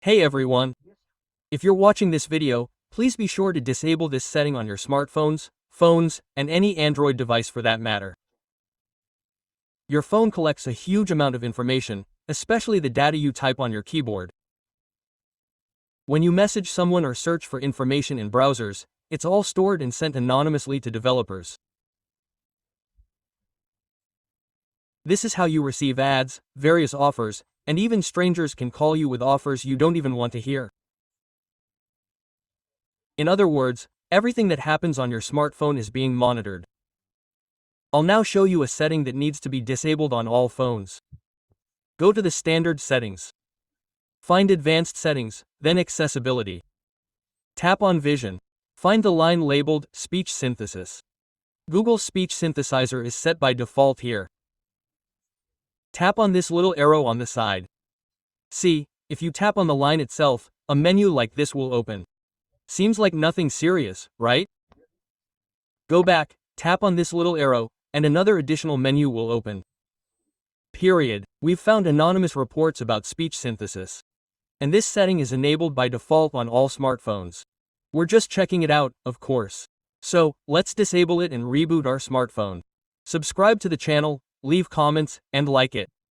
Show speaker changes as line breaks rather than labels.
Hey everyone! If you're watching this video, please be sure to disable this setting on your smartphones, phones, and any Android device for that matter. Your phone collects a huge amount of information, especially the data you type on your keyboard. When you message someone or search for information in browsers, it's all stored and sent anonymously to developers. This is how you receive ads, various offers, and even strangers can call you with offers you don't even want to hear. In other words, everything that happens on your smartphone is being monitored. I'll now show you a setting that needs to be disabled on all phones. Go to the Standard Settings. Find Advanced Settings, then Accessibility. Tap on Vision. Find the line labeled Speech Synthesis. Google's speech synthesizer is set by default here. Tap on this little arrow on the side. See, if you tap on the line itself, a menu like this will open. Seems like nothing serious, right? Go back, tap on this little arrow, and another additional menu will open. Period. We've found anonymous reports about speech synthesis. And this setting is enabled by default on all smartphones. We're just checking it out, of course. So, let's disable it and reboot our smartphone. Subscribe to the channel, leave comments, and like it.